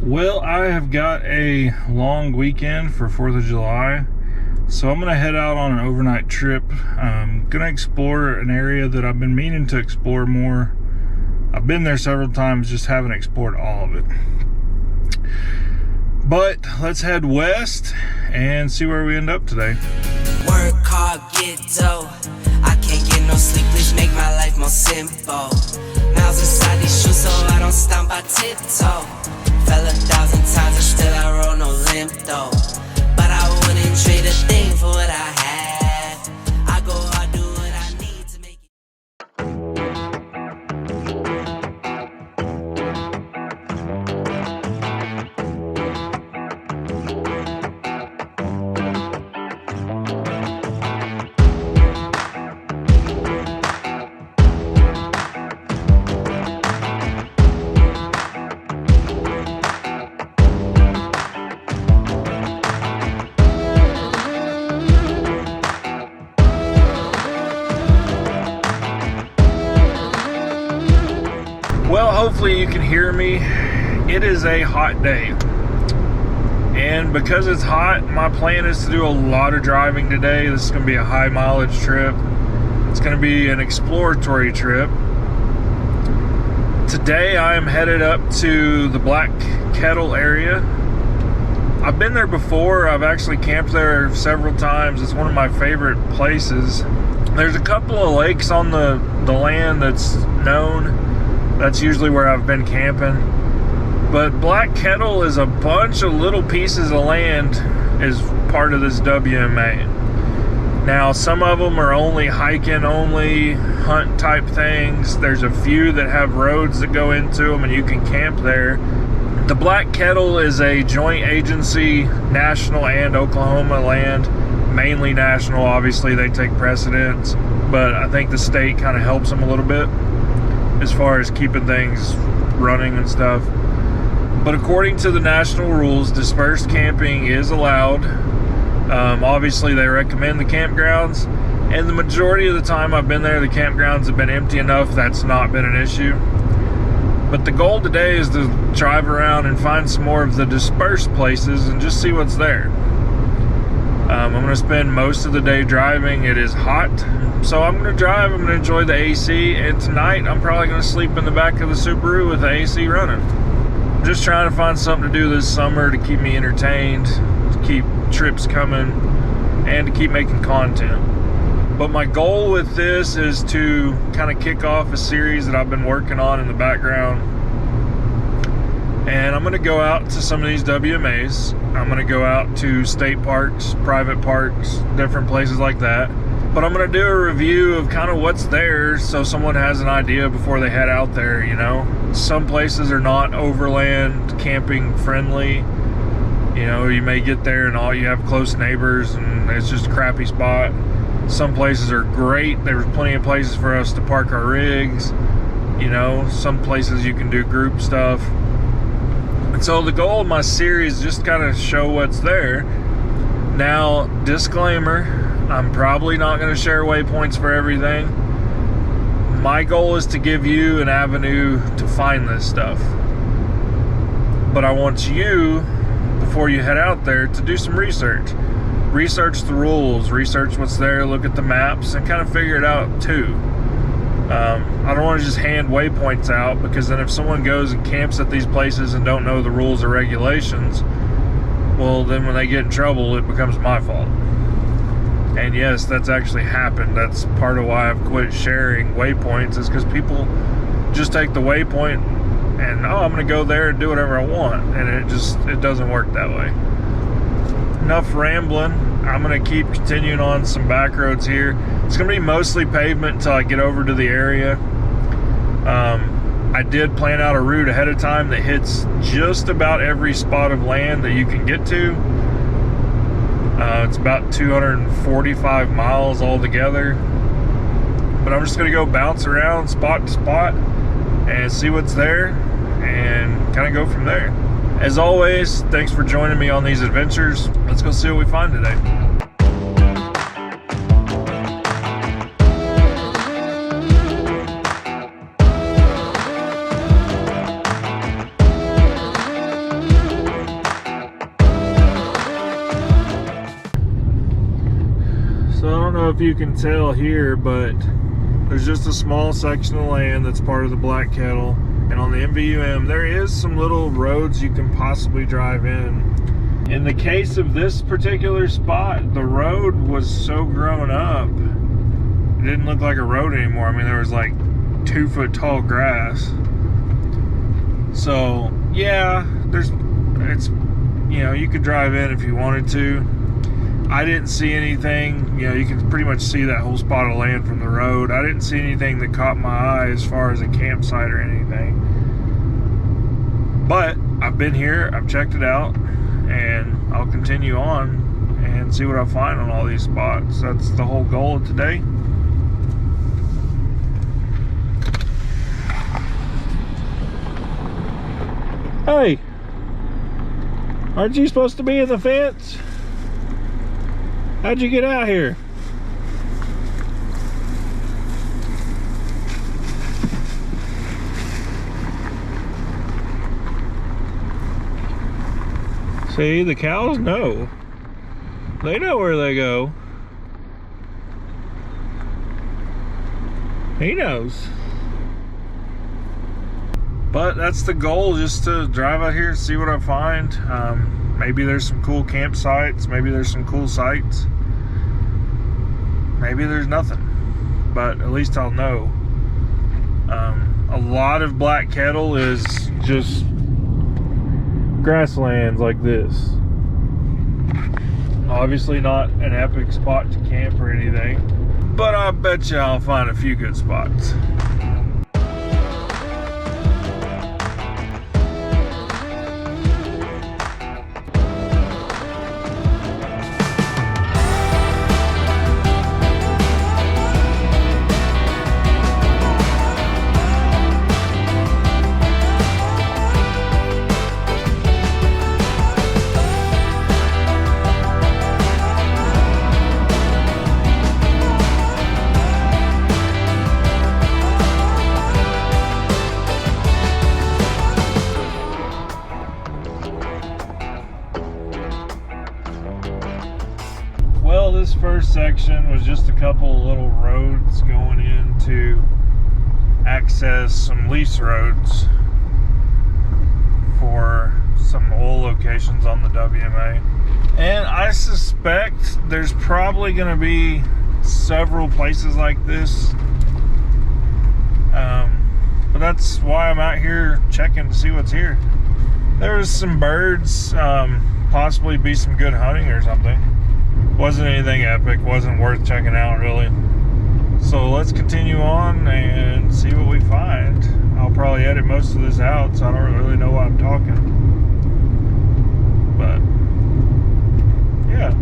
Well, I have got a long weekend for 4th of July, so I'm going to head out on an overnight trip. I'm going to explore an area that I've been meaning to explore more. I've been there several times, just haven't explored all of it. But let's head west and see where we end up today. Work hard, get dough. I can't get no sleep, please make my life more simple. Miles inside these shoes so I don't stomp, I tiptoe. Fell 1,000 times and still I roll no limp though. But I wouldn't trade a thing for what I had. I go hard, do what I need to make it. Well, hopefully you can hear me. It is a hot day. And because it's hot, my plan is to do a lot of driving today. This is going to be a high mileage trip. It's going to be an exploratory trip. Today I am headed up to the Black Kettle area. I've been there before. I've actually camped there several times. It's one of my favorite places. There's a couple of lakes on the land that's known. That's usually where I've been camping. But Black Kettle is a bunch of little pieces of land as part of this WMA. Now, some of them are only hiking, only hunt type things. There's a few that have roads that go into them and you can camp there. The Black Kettle is a joint agency, national and Oklahoma land. Mainly national, obviously they take precedence, but I think the state kind of helps them a little bit as far as keeping things running and stuff. But according to the national rules, dispersed camping is allowed. Obviously they recommend the campgrounds, and the majority of the time I've been there, the campgrounds have been empty enough that's not been an issue. But the goal today is to drive around and find some more of the dispersed places and just see what's there. I'm going to spend most of the day driving. It is hot, so I'm going to drive. I'm going to enjoy the AC, and tonight I'm probably going to sleep in the back of the Subaru with the AC running. I'm just trying to find something to do this summer to keep me entertained, to keep trips coming, and to keep making content. But my goal with this is to kind of kick off a series that I've been working on in the background. And I'm going to go out to some of these WMAs. I'm going to go out to state parks, private parks, different places like that. But I'm going to do a review of kind of what's there so someone has an idea before they head out there, you know. Some places are not overland camping friendly. You know, you may get there and all you have close neighbors and it's just a crappy spot. Some places are great. There's plenty of places for us to park our rigs. You know, some places you can do group stuff. And so the goal of my series is just kind of show what's there. Now, disclaimer, I'm probably not going to share waypoints for everything. My goal is to give you an avenue to find this stuff. But I want you, before you head out there, to do some research. Research the rules, research what's there, look at the maps, and kind of figure it out too. I don't want to just hand waypoints out, because then if someone goes and camps at these places and don't know the rules or regulations, well, then when they get in trouble, it becomes my fault. And yes, that's actually happened. That's part of why I've quit sharing waypoints, is because people just take the waypoint and, oh, I'm going to go there and do whatever I want. And it doesn't work that way. Enough rambling. I'm going to keep continuing on some back roads here. It's going to be mostly pavement until I get over to the area. I did plan out a route ahead of time that hits just about every spot of land that you can get to. It's about 245 miles altogether. But I'm just going to go bounce around spot to spot and see what's there and kind of go from there. As always, thanks for joining me on these adventures. Let's go see what we find today. if you can tell here, but there's just a small section of land that's part of the Black Kettle. And on the MVUM, there is some little roads you can possibly drive in. In the case of this particular spot, the road was so grown up, it didn't look like a road anymore. I mean, there was like 2 foot tall grass. So yeah, it's, you know, you could drive in if you wanted to. I didn't see anything, you know, you can pretty much see that whole spot of land from the road. I didn't see anything that caught my eye as far as a campsite or anything. But I've been here, I've checked it out, and I'll continue on and see what I find on all these spots. That's the whole goal of today. Hey, aren't you supposed to be in the fence? How'd you get out here? See, the cows know. They know where they go. He knows. But that's the goal, just to drive out here and see what I find. Maybe there's some cool campsites, maybe there's some cool sites, maybe there's nothing, but at least I'll know. A lot of Black Kettle is just grasslands like this. Obviously not an epic spot to camp or anything, but I bet you I'll find a few good spots. Well, this first section was just a couple little roads going in to access some lease roads for some oil locations on the WMA. And I suspect there's probably going to be several places like this. But that's why I'm out here checking to see what's here. There's some birds, possibly be some good hunting or something. Wasn't anything epic, wasn't worth checking out really. So let's continue on and see what we find. I'll probably edit most of this out, so I don't really know why I'm talking. But yeah.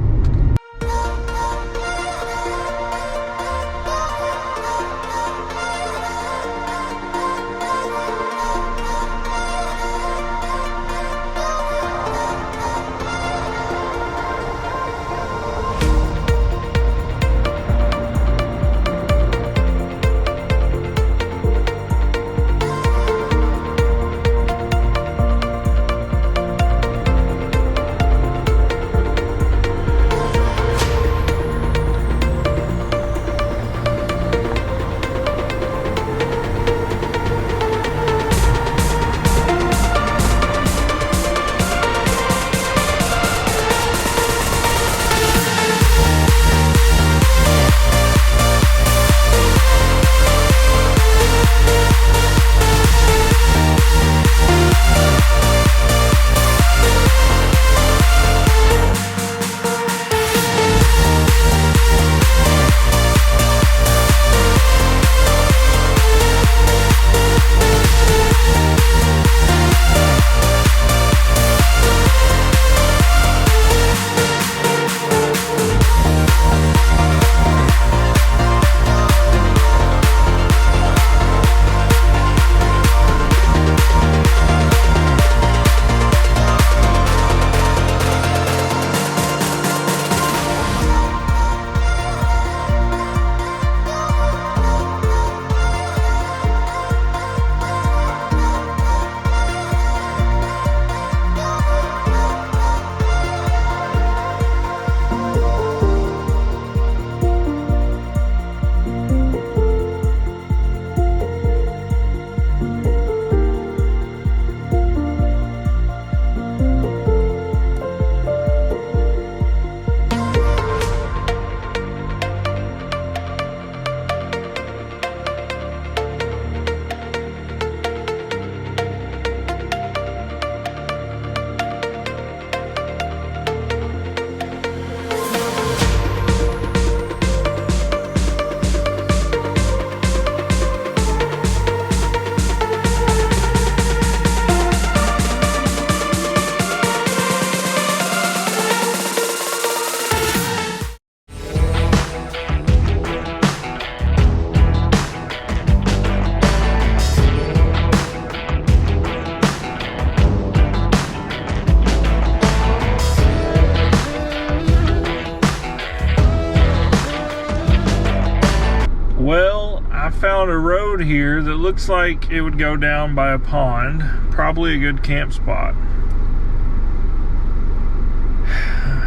found a road here that looks like it would go down by a pond. Probably a good camp spot.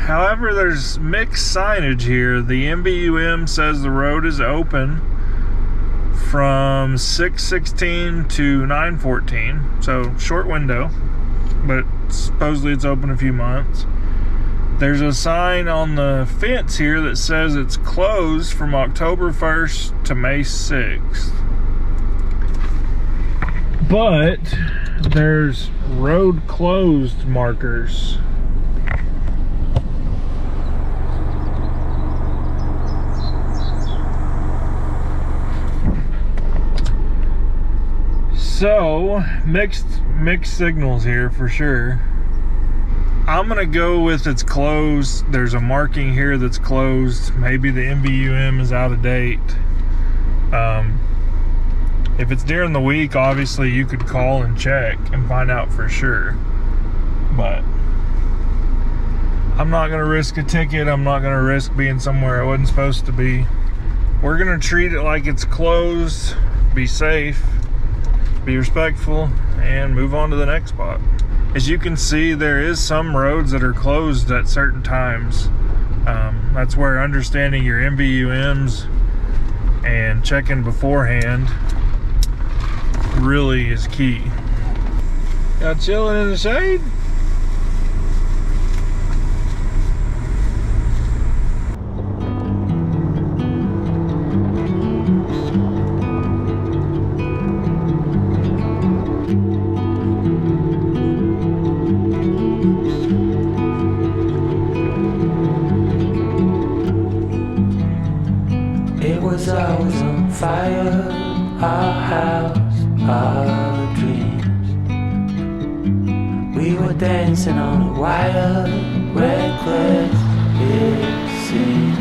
However, there's mixed signage here. The MBUM says the road is open from 6/16 to 9/14, so short window, but supposedly it's open a few months. There's a sign on the fence here that says it's closed from October 1st to May 6th. But there's road closed markers. So, mixed signals here for sure. I'm gonna go with it's closed. There's a marking here that's closed. Maybe the MBUM is out of date. If it's during the week, obviously you could call and check and find out for sure. But I'm not gonna risk a ticket. I'm not gonna risk being somewhere I wasn't supposed to be. We're gonna treat it like it's closed, be safe, be respectful, and move on to the next spot. As you can see, there is some roads that are closed at certain times. That's where understanding your MVUMs and checking beforehand really is key. Y'all chilling in the shade? Always on fire, our house, our dreams. We were dancing on a wire, reckless it seemed.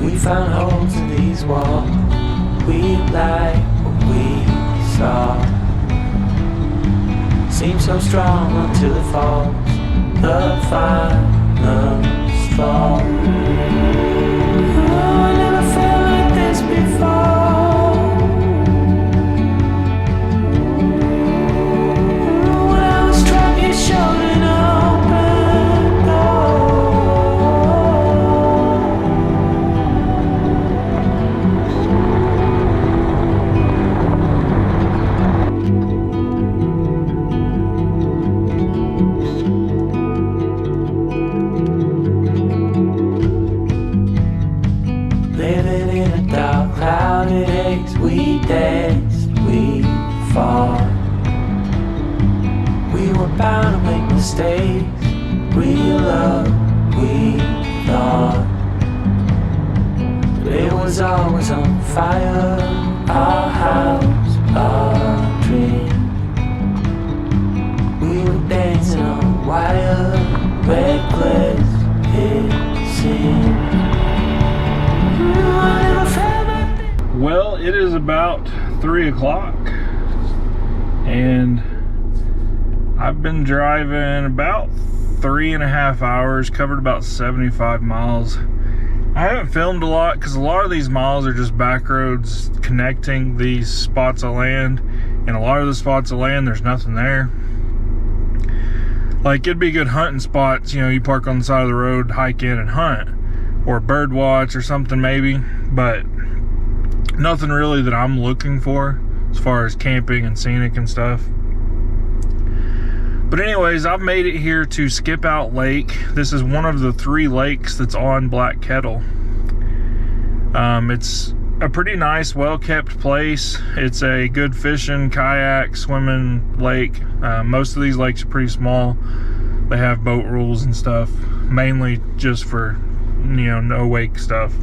We found holes in these walls, we like what we saw. Seems so strong until it falls, the final straw. Oh, I never felt like this before. When I was drunk, you showed an open door. Living in a dark, clouded haze, we danced, we fought. We were bound to make mistakes, real love, we thought. But it was always on fire, our house, our dream. We were dancing on wire, reckless it seemed. Well, it is about 3 o'clock and I've been driving about 3.5 hours, covered about 75 miles. I haven't filmed a lot because a lot of these miles are just back roads connecting these spots of land, and a lot of the spots of land there's nothing there. Like, it'd be good hunting spots, you know, you park on the side of the road, hike in and hunt, or bird watch or something maybe, but nothing really that I'm looking for as far as camping and scenic and stuff. But anyways, I've made it here to Skip Out Lake. This is one of the 3 lakes that's on Black Kettle. It's a pretty nice, well-kept place. It's a good fishing, kayak, swimming lake. Most of these lakes are pretty small. They have boat rules and stuff, mainly just for, you know, no wake stuff.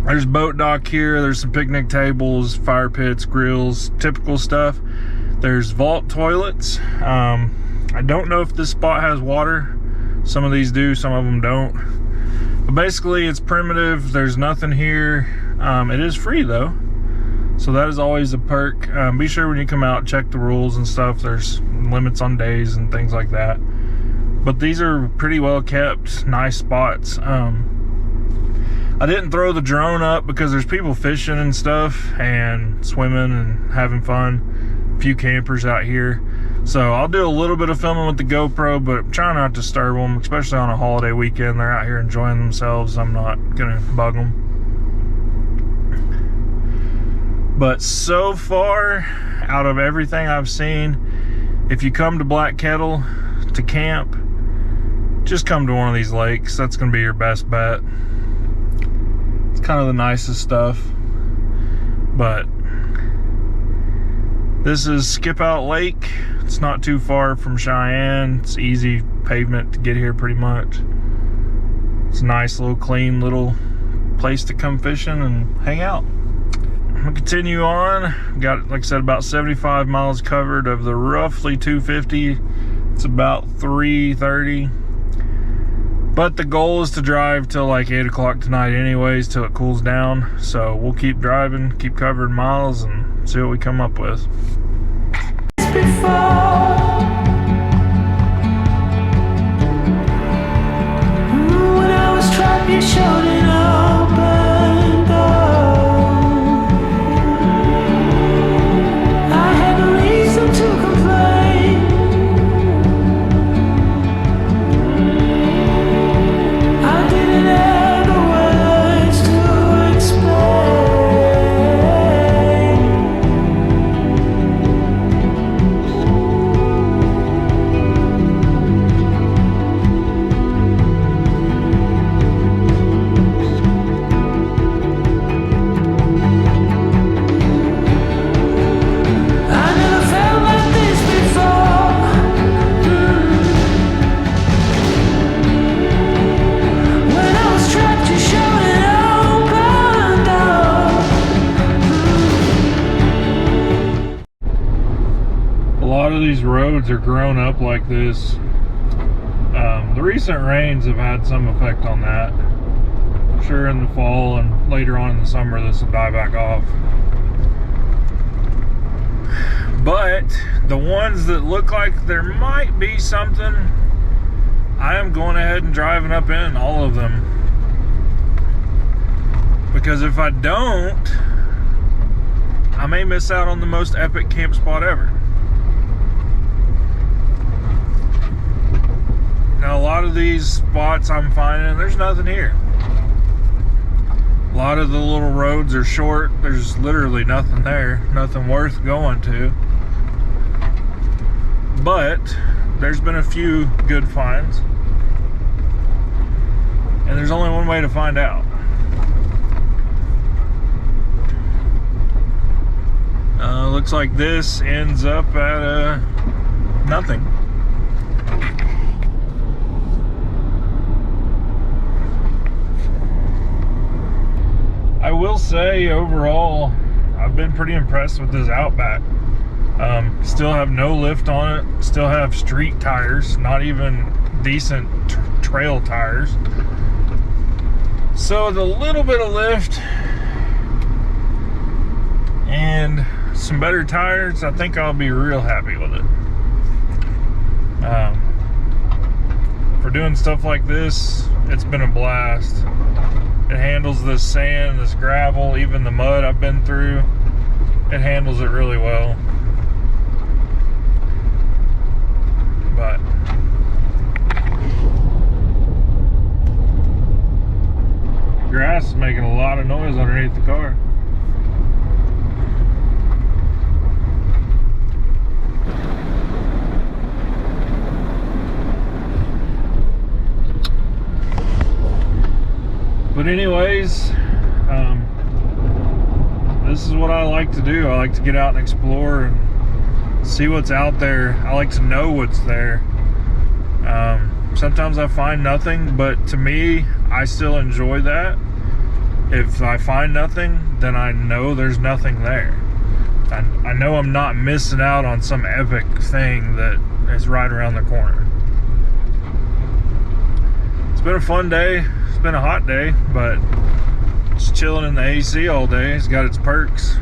There's boat dock here. There's some picnic tables, fire pits, grills, typical stuff. There's vault toilets. I don't know if this spot has water. Some of these do, some of them don't. But basically, it's primitive. There's nothing here. It is free though, so that is always a perk. Be sure when you come out, check the rules and stuff. There's limits on days and things like that. But these are pretty well kept, nice spots. I didn't throw the drone up because there's people fishing and stuff and swimming and having fun. A few campers out here. So I'll do a little bit of filming with the GoPro, but try not to disturb them, especially on a holiday weekend. They're out here enjoying themselves. I'm not gonna bug them. But so far, out of everything I've seen, if you come to Black Kettle to camp, just come to one of these lakes. That's gonna be your best bet. It's kind of the nicest stuff. But this is Skip Out Lake. It's not too far from Cheyenne. It's easy pavement to get here pretty much. It's a nice little clean little place to come fishing and hang out. I'm gonna continue on. Got, like I said, about 75 miles covered of the roughly 250. It's about 330. But the goal is to drive till like 8 o'clock tonight anyways, till it cools down. So we'll keep driving, keep covering miles, and see what we come up with. When I was trapped, you showed an open door. I had no reason to complain. I didn't have the words to explain. I never felt like this before. When I was trapped, you showed an open door. A lot of these roads are grown up like this. The recent rains have had some effect on that. Sure, in the fall and later on in the summer, this will die back off. But the ones that look like there might be something, I am going ahead and driving up in all of them. Because if I don't, I may miss out on the most epic camp spot ever. Now, a lot of these spots I'm finding, there's nothing here. A lot of the little roads are short. There's literally nothing there, nothing worth going to. But there's been a few good finds. And there's only one way to find out. Looks like this ends up at nothing. I will say overall, I've been pretty impressed with this Outback. Still have no lift on it. Still have street tires, not even decent trail tires. So the little bit of lift and some better tires, I think I'll be real happy with it. For doing stuff like this, it's been a blast. It handles this sand, this gravel, even the mud I've been through. It handles it really well. But grass is making a lot of noise underneath the car. But anyways, this is what I like to do. I like to get out and explore and see what's out there. I like to know what's there. Sometimes I find nothing, but to me, I still enjoy that. If I find nothing, then I know there's nothing there. I know I'm not missing out on some epic thing that is right around the corner. It's been a fun day. It's been a hot day, but just chilling in the AC all day has got its perks.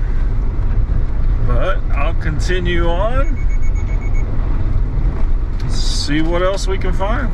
But I'll continue on see what else we can find.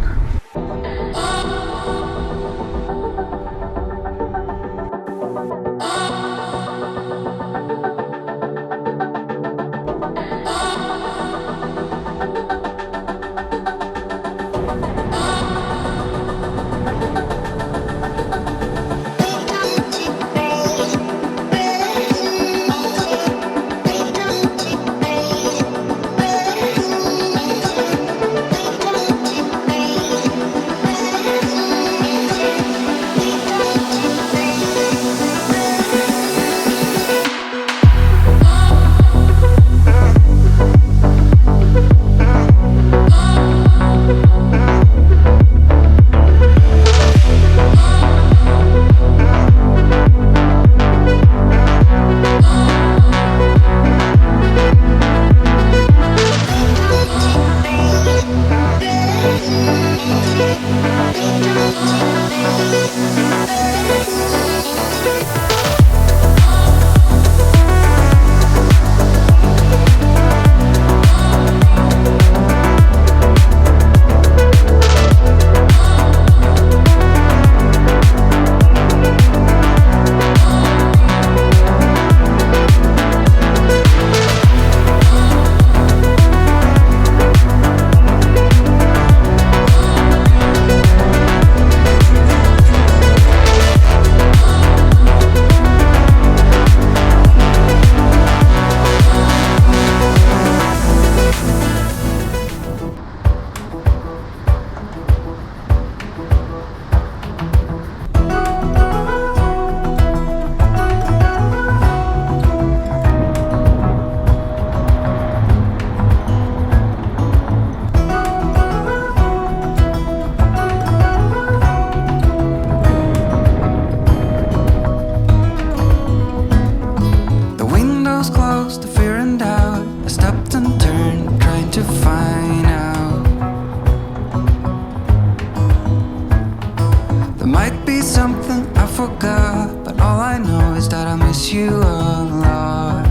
You a lot,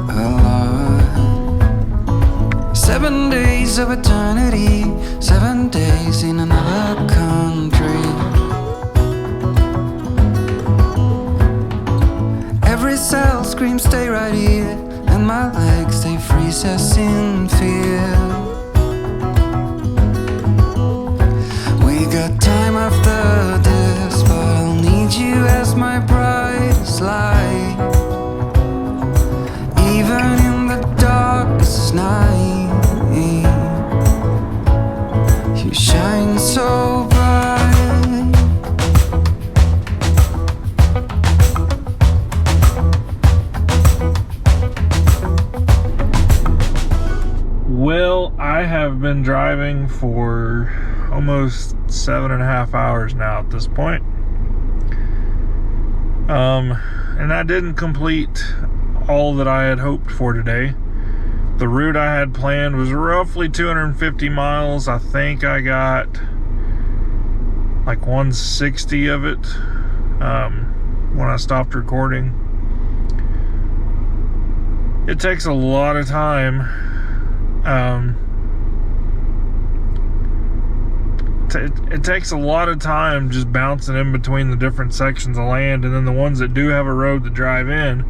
a lot. 7 days of eternity, 7 days in another country. Every cell screams stay right here, and my legs they freeze as in fear. We got time after this, but I'll need you as my brightest light. Even in the darkest night, you shine so bright. Well, I have been driving for almost 7.5 hours now at this point. And I didn't complete all that I had hoped for today. The route I had planned was roughly 250 miles. I think I got like 160 of it when I stopped recording. It takes a lot of time. It takes a lot of time just bouncing in between the different sections of land, and then the ones that do have a road to drive in,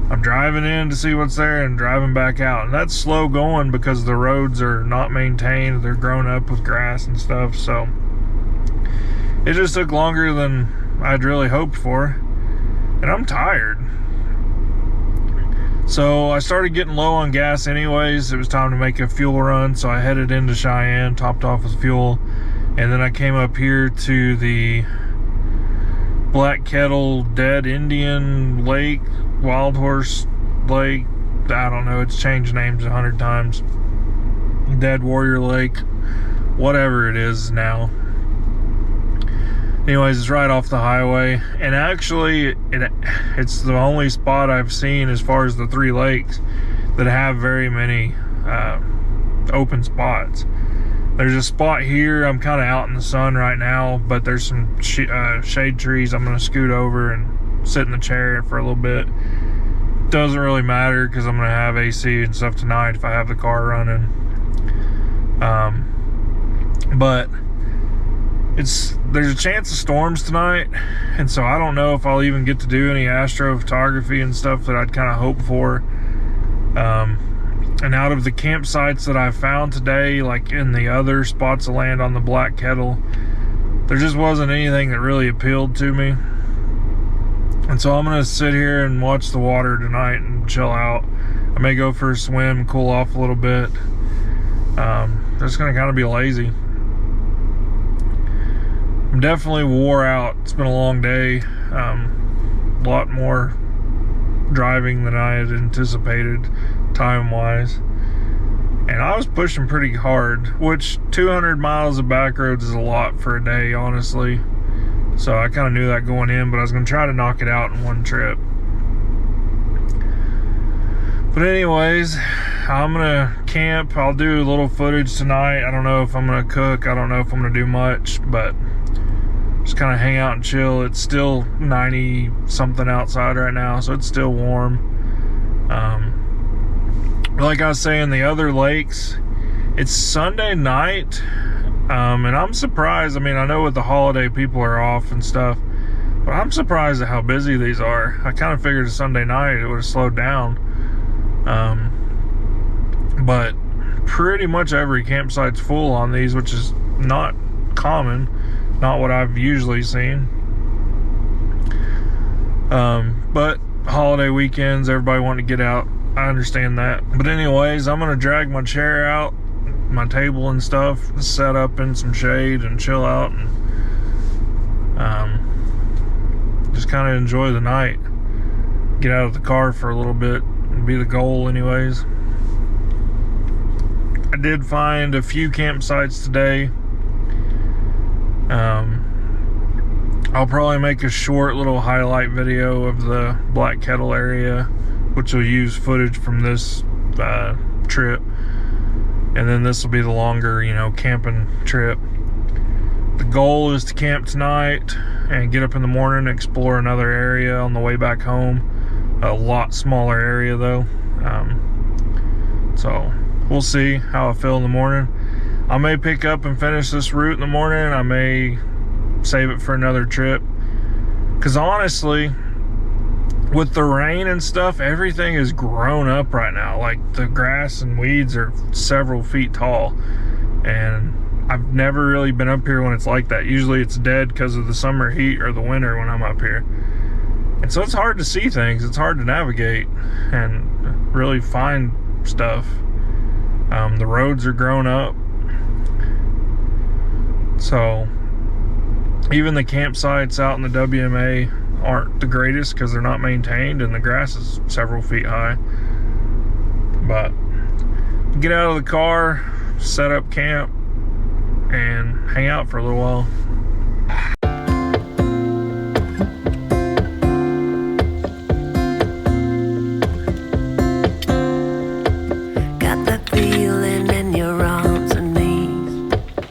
I'm driving in to see what's there and driving back out, and that's slow going because the roads are not maintained. They're grown up with grass and stuff, so it just took longer than I'd really hoped for, and I'm tired. So I started getting low on gas anyways. It was time to make a fuel run, so I headed into Cheyenne, topped off with fuel, and then I came up here to the Black Kettle Dead Indian Lake, Wild Horse Lake. I don't know, it's changed names 100 times. Dead Warrior Lake, whatever it is now. Anyways, it's right off the highway, and actually it's the only spot I've seen as far as the 3 lakes that have very many open spots. There's a spot here. I'm kind of out in the sun right now, but there's some shade trees. I'm going to scoot over and sit in the chair for a little bit. Doesn't really matter because I'm going to have AC and stuff tonight if I have the car running. But there's a chance of storms tonight, and so I don't know if I'll even get to do any astrophotography and stuff that I'd kind of hope for. And out of the campsites that I found today, like in the other spots of land on the Black Kettle, there just wasn't anything that really appealed to me. And so I'm gonna sit here and watch the water tonight and chill out. I may go for a swim, cool off a little bit. Just gonna kind of be lazy. I'm definitely wore out. It's been a long day. A lot more driving than I had anticipated time-wise. And I was pushing pretty hard, which 200 miles of back roads is a lot for a day, honestly. So I kind of knew that going in, but I was going to try to knock it out in one trip. But anyways, I'm going to camp. I'll do a little footage tonight. I don't know if I'm going to cook. I don't know if I'm going to do much, but just kind of hang out and chill. It's still 90 something outside right now, so it's still warm. Like I was saying, the other lakes, it's Sunday night, and I'm surprised. I mean, I know with the holiday people are off and stuff, but I'm surprised at how busy these are. I kind of figured a Sunday night it would have slowed down. But pretty much every campsite's full on these, which is not common, not what I've usually seen. But holiday weekends, everybody wanting to get out. I understand that. But anyways, I'm gonna drag my chair out, my table and stuff, set up in some shade and chill out, and just kind of enjoy the night. Get out of the car for a little bit, would be the goal anyways. I did find a few campsites today. I'll probably make a short little highlight video of the Black Kettle area, which will use footage from this trip, and then this will be the longer, camping trip. The goal is to camp tonight and get up in the morning and explore another area on the way back home. A lot smaller area though, so we'll see how I feel in the morning. I may pick up and finish this route in the morning. I may save it for another trip, because honestly, with the rain and stuff, everything is grown up right now. Like, the grass and weeds are several feet tall, and I've never really been up here when it's like that. Usually it's dead because of the summer heat or the winter when I'm up here, and so it's hard to see things. It's hard to navigate and really find stuff. The roads are grown up, so even the campsites out in the WMA aren't the greatest because they're not maintained and the grass is several feet high. But get out of the car, set up camp, and hang out for a little while. Got that feeling in your arms and knees,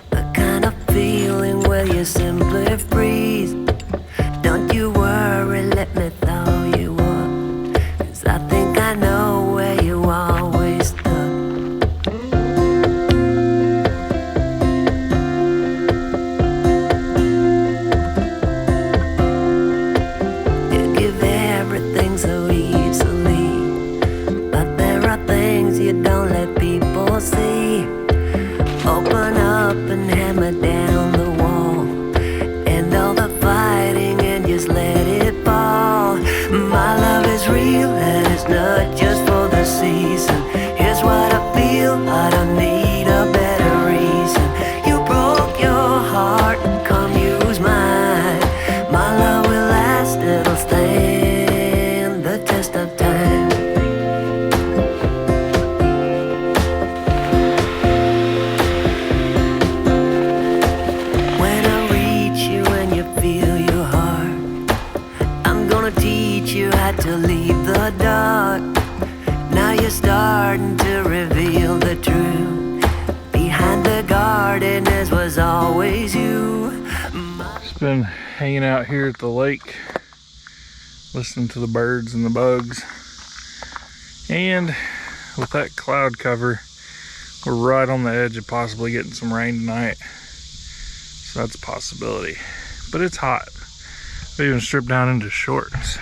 the kind of feeling where you simply freeze. Don't you worry, let me throw you up, 'cause I think I know where you always stuck. You give everything so easily, but there are things you don't let people see. Open up and hammer down the wall, and all the fighting, and just let it fall. My love is real, and it's not just for the season. Here's what I feel, I don't need a better reason. You broke your heart, come use mine. My love will last, it'll stand the test of time. When I reach you and you feel your heart, I'm gonna teach you how to leave the dark. Now you're starting to reveal the truth. Behind the gardeners was always you. Just been hanging out here at the lake, listening to the birds and the bugs. And with that cloud cover, We're right on the edge of possibly getting some rain tonight. So that's a possibility. But it's hot. I even stripped down into shorts.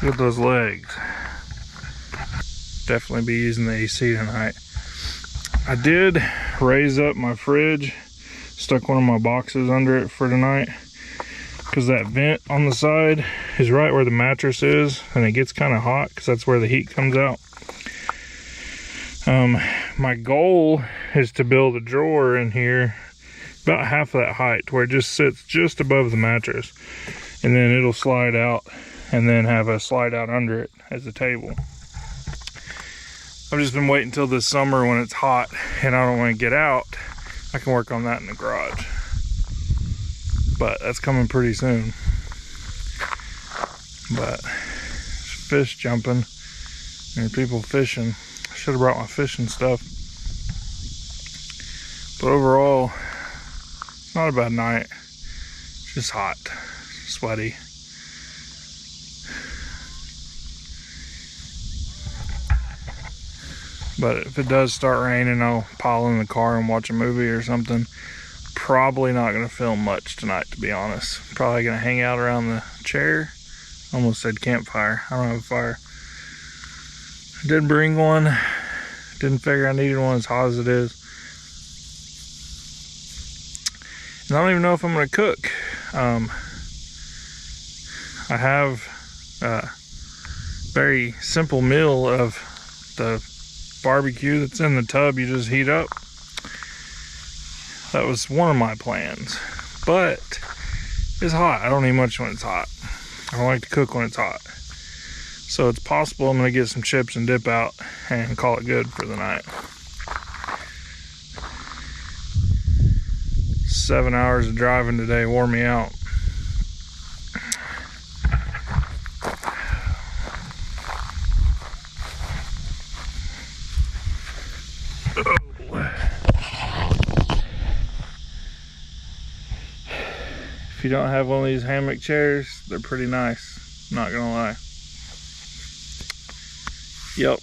Look at those legs. Definitely be using the AC tonight. I did raise up my fridge. Stuck one of my boxes under it for tonight. Because that vent on the side is right where the mattress is. And it gets kind of hot because that's where the heat comes out. My goal is to build a drawer in here about half of that height where it just sits just above the mattress, and then it'll slide out and then have a slide out under it as a table. I've just been waiting until this summer when it's hot and I don't want to get out. I can work on that in the garage, but that's coming pretty soon. But fish jumping and people fishing. Should have brought my fishing stuff. But overall, it's not a bad night. It's just hot, sweaty. But if it does start raining, I'll pile in the car and watch a movie or something. Probably not gonna film much tonight, to be honest. Probably gonna hang out around the chair. Almost said campfire. I don't have a fire. I did bring one. Didn't figure I needed one as hot as it is. And I don't even know if I'm gonna cook. I have a very simple meal of the barbecue that's in the tub you just heat up. That was one of my plans, but it's hot. I don't eat much when it's hot. I don't like to cook when it's hot. So it's possible I'm gonna get some chips and dip out and call it good for the night. 7 hours of driving today wore me out. If you don't have one of these hammock chairs, they're pretty nice, not gonna lie. Yep,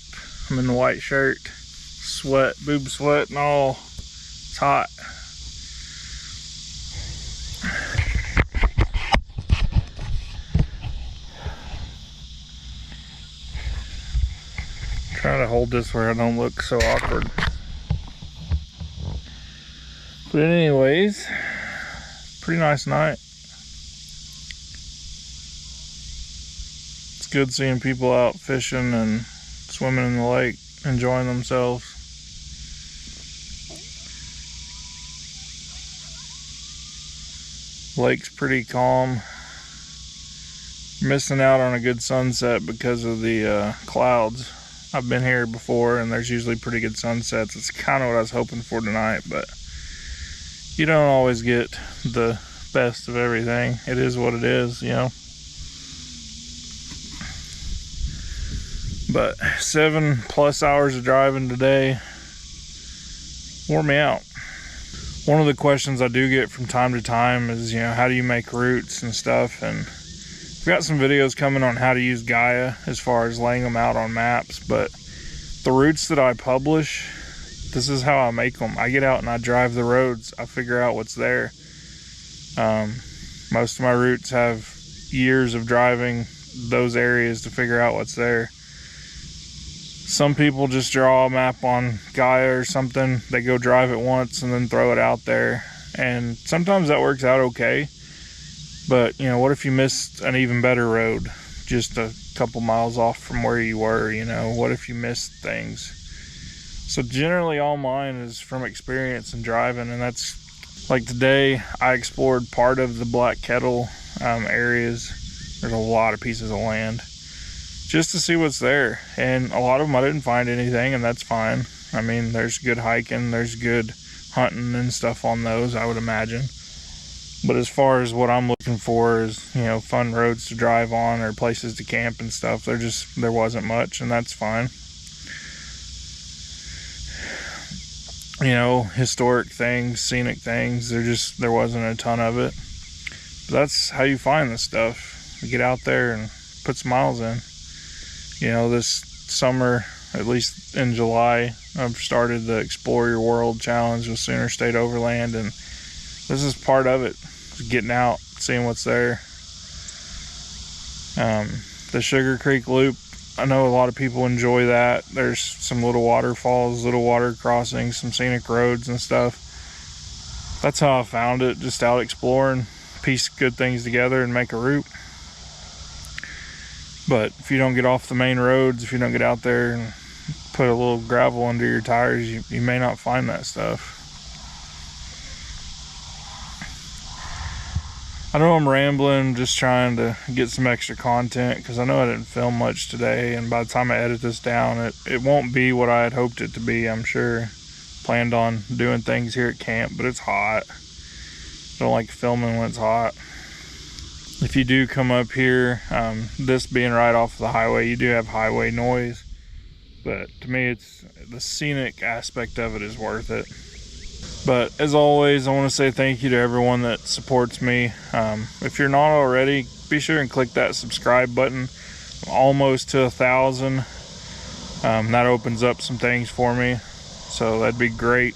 I'm in the white shirt, sweat, boob sweat and all. It's hot. Trying to hold this where I don't look so awkward. But anyways, pretty nice night. It's good seeing people out fishing and swimming in the lake, enjoying themselves. Lake's pretty calm. Missing out on a good sunset because of the clouds. I've been here before and there's usually pretty good sunsets. It's kind of what I was hoping for tonight, but you don't always get the best of everything. It is what it is, you know. But 7+ hours of driving today wore me out. One of the questions I do get from time to time is, you know, how do you make routes and stuff? And I've got some videos coming on how to use Gaia as far as laying them out on maps, but the routes that I publish, this is how I make them. I get out and I drive the roads. I figure out what's there. Most of my routes have years of driving those areas to figure out what's there. Some people just draw a map on Gaia or something. They go drive it once and then throw it out there. And sometimes that works out okay. But, you know, what if you missed an even better road just a couple miles off from where you were, you know? What if you missed things? So generally all mine is from experience and driving, and that's like today I explored part of the Black Kettle areas. There's a lot of pieces of land just to see what's there, and a lot of them I didn't find anything, and that's fine. I mean, there's good hiking, there's good hunting and stuff on those, I would imagine. But as far as what I'm looking for is, you know, fun roads to drive on or places to camp and stuff, there wasn't much, and that's fine. You know, historic things, scenic things, there wasn't a ton of it. But that's how you find this stuff. You get out there and put some miles in. You know, this summer at least in July. I've started the Explore Your World challenge with Sooner State Overland, and this is part of it. Just getting out, seeing what's there. The Sugar Creek Loop, I know a lot of people enjoy that. There's some little waterfalls, little water crossings, some scenic roads and stuff. That's how I found it, just out exploring, piece good things together and make a route. But if you don't get off the main roads, if you don't get out there and put a little gravel under your tires, you may not find that stuff. I know I'm rambling, just trying to get some extra content because I know I didn't film much today, and by the time I edit this down, it won't be what I had hoped it to be, I'm sure. Planned on doing things here at camp, but it's hot. Don't like filming when it's hot. If you do come up here, this being right off the highway, you do have highway noise, but to me, it's the scenic aspect of it is worth it. But as always, I want to say thank you to everyone that supports me. If you're not already, be sure and click that subscribe button. I'm almost to 1,000. That opens up some things for me, so that'd be great.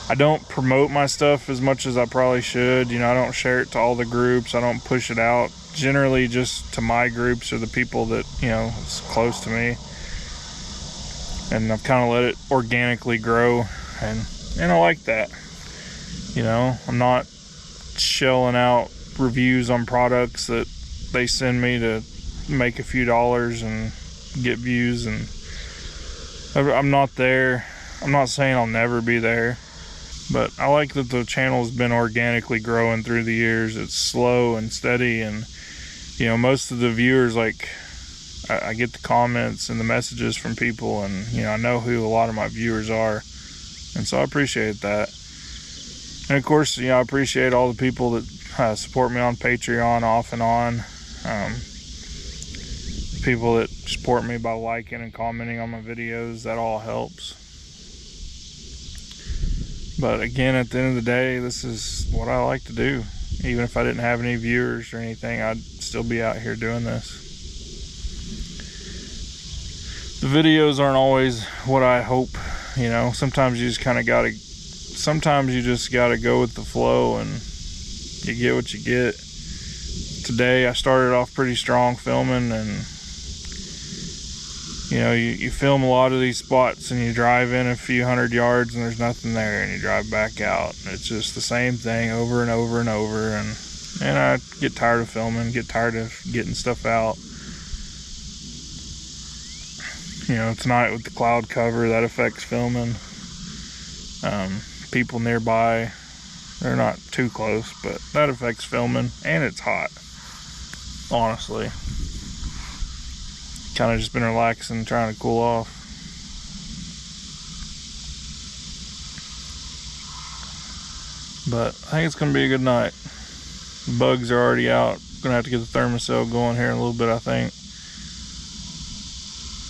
I don't promote my stuff as much as I probably should. You know, I don't share it to all the groups. I don't push it out. Generally just to my groups or the people that, you know, is close to me. And I've kind of let it organically grow, and I like that. You know, I'm not shelling out reviews on products that they send me to make a few dollars and get views, and I'm not there. I'm not saying I'll never be there, but I like that the channel's been organically growing through the years. It's slow and steady, and you know, most of the viewers, like, I get the comments and the messages from people, and you know, I know who a lot of my viewers are, and so I appreciate that. And of course, you know, I appreciate all the people that support me on Patreon off and on. People that support me by liking and commenting on my videos, that all helps. But again, at the end of the day, this is what I like to do. Even if I didn't have any viewers or anything, I'd still be out here doing this. The videos aren't always what I hope, you know. Sometimes you just kind of gotta, sometimes you just gotta go with the flow and you get what you get. Today I started off pretty strong filming, and you know, you film a lot of these spots and you drive in a few hundred yards and there's nothing there, and you drive back out. It's just the same thing over and over and over, and I get tired of filming, get tired of getting stuff out. You know, tonight with the cloud cover, that affects filming. People nearby, they're not too close, but that affects filming, and it's hot, honestly. Kind of just been relaxing, trying to cool off. But I think it's going to be a good night. The bugs are already out. Going to have to get the thermocell going here in a little bit, I think.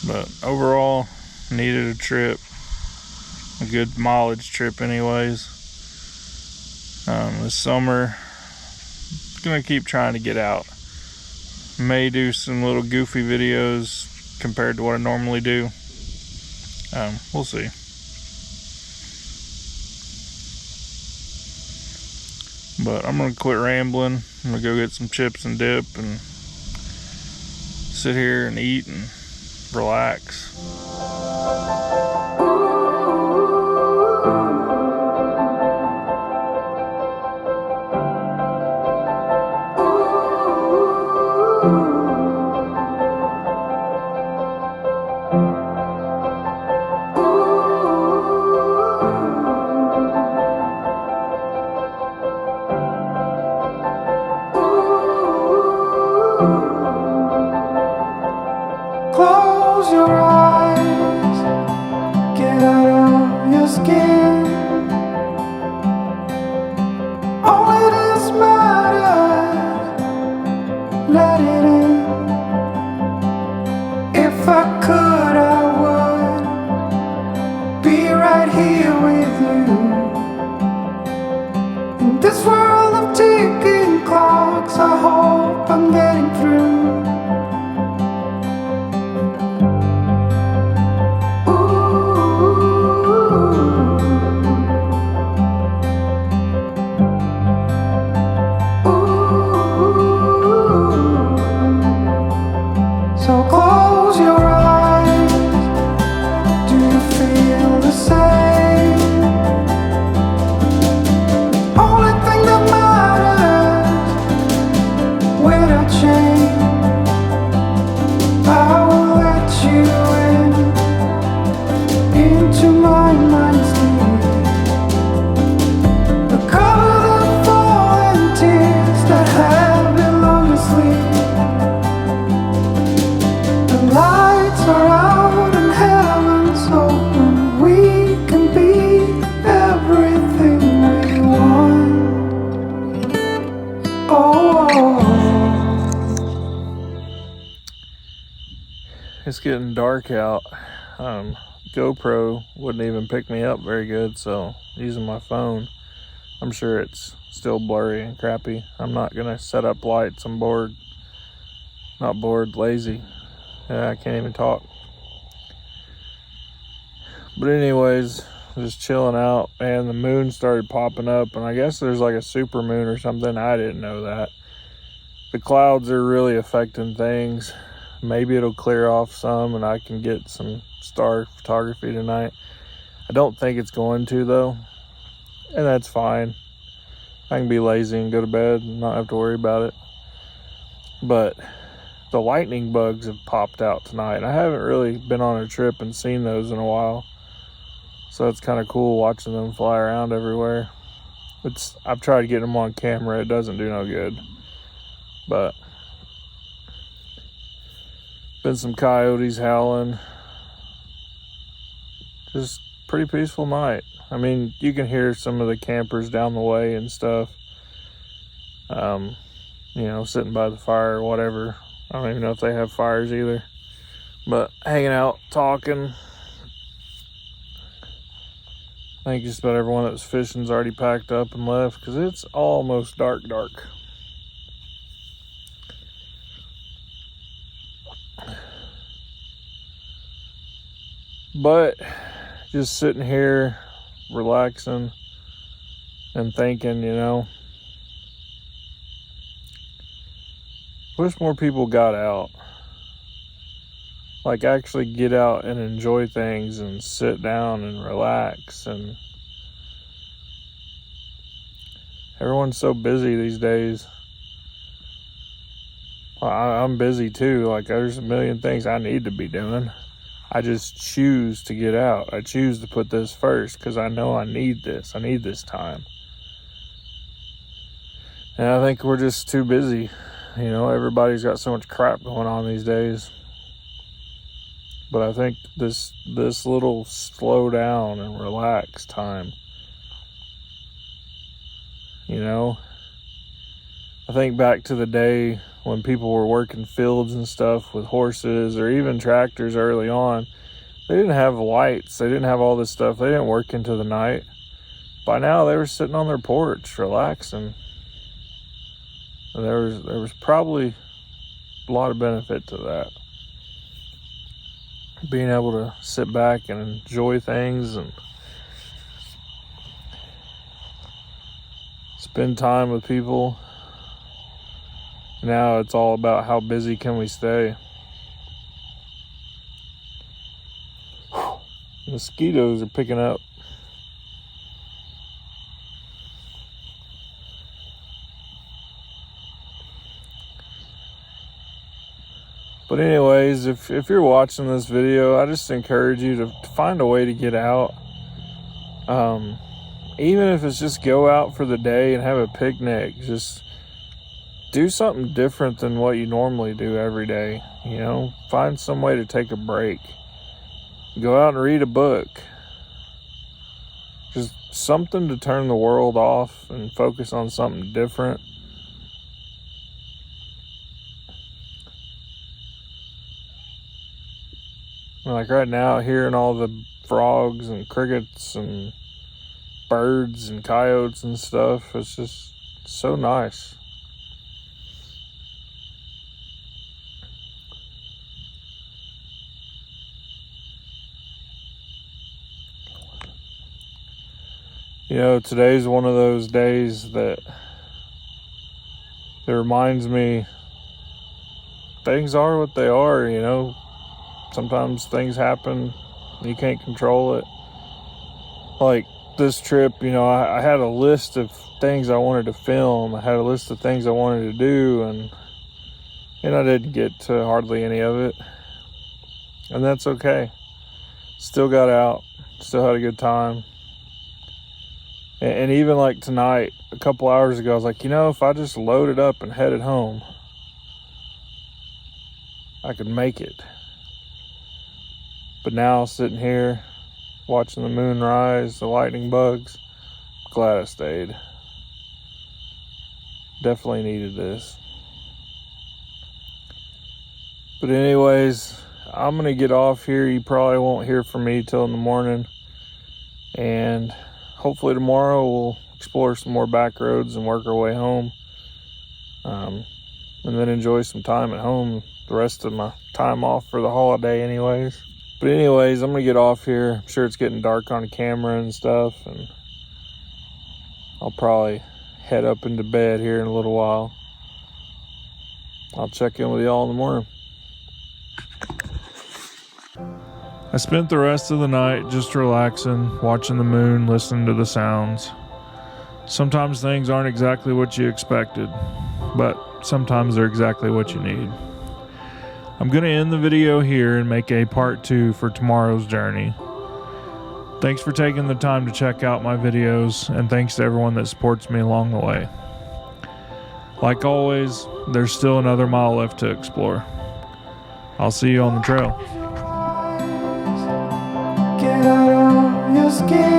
But overall, needed a trip. A good mileage trip anyways. This summer, going to keep trying to get out. May do some little goofy videos compared to what I normally do. We'll see. But I'm gonna quit rambling. I'm gonna go get some chips and dip and sit here and eat and relax. Close your eyes, get out of your skin. All it is matters, let it in. If I could, I would be right here with you. In this world of ticking clocks, I hope I'm getting through. without change. I will let you into my mind's deep. Cover the fallen tears that have been long asleep. The lights are out and heaven's open. We can be everything we want. Oh. It's getting dark out. GoPro wouldn't even pick me up very good, so using my phone. I'm sure it's still blurry and crappy. I'm not gonna set up lights. I'm bored. Not bored, lazy. Yeah, I can't even talk. But anyways, just chilling out, and the moon started popping up, and I guess there's like a super moon or something. I didn't know that. The clouds are really affecting things. Maybe it'll clear off some and I can get some star photography tonight. I don't think it's going to though, and that's fine. I can be lazy and go to bed and not have to worry about it. But the lightning bugs have popped out tonight. I haven't really been on a trip and seen those in a while, so it's kind of cool watching them fly around everywhere. I've tried getting them on camera. It doesn't do no good, but been some coyotes howling. Just pretty peaceful night. I mean, you can hear some of the campers down the way and stuff, sitting by the fire or whatever. I don't even know if they have fires either, but hanging out, talking. I think just about everyone that was fishing's already packed up and left because it's almost dark. But just sitting here relaxing and thinking, wish more people got out. Like actually get out and enjoy things and sit down and relax. And everyone's so busy these days. I'm busy too. Like there's a million things I need to be doing. I just choose to get out. I choose to put this first because I know I need this. I need this time. And I think we're just too busy. Everybody's got so much crap going on these days. But I think this little slow down and relax time, I think back to the day when people were working fields and stuff with horses or even tractors early on. They didn't have lights. They didn't have all this stuff. They didn't work into the night. By now they were sitting on their porch relaxing. And there was probably a lot of benefit to that. Being able to sit back and enjoy things and spend time with people. Now it's all about how busy can we stay. Mosquitoes are picking up. But anyways, if you're watching this video, I just encourage you to find a way to get out. Even if it's just go out for the day and have a picnic, just do something different than what you normally do every day. Find some way to take a break. Go out and read a book. Just something to turn the world off and focus on something different. Like right now, hearing all the frogs and crickets and birds and coyotes and stuff, it's just so nice. Today's one of those days that it reminds me things are what they are. Sometimes things happen, you can't control it. Like this trip, I had a list of things I wanted to film. I had a list of things I wanted to do, and and I didn't get to hardly any of it, and that's okay. Still got out, still had a good time. And even like tonight, a couple hours ago, I was like, you know, if I just loaded up and headed home, I could make it. But now sitting here watching the moon rise, the lightning bugs, glad I stayed. Definitely needed this. But anyways, I'm gonna get off here. You probably won't hear from me till in the morning, and hopefully tomorrow we'll explore some more back roads and work our way home, and then enjoy some time at home the rest of my time off for the holiday anyways. But anyways, I'm gonna get off here. I'm sure it's getting dark on camera and stuff, and I'll probably head up into bed here in a little while. I'll check in with y'all in the morning. I spent the rest of the night just relaxing, watching the moon, listening to the sounds. Sometimes things aren't exactly what you expected, but sometimes they're exactly what you need. I'm going to end the video here and make a part 2 for tomorrow's journey. Thanks for taking the time to check out my videos, and thanks to everyone that supports me along the way. Like always, there's still another mile left to explore. I'll see you on the trail. Get out of your skin.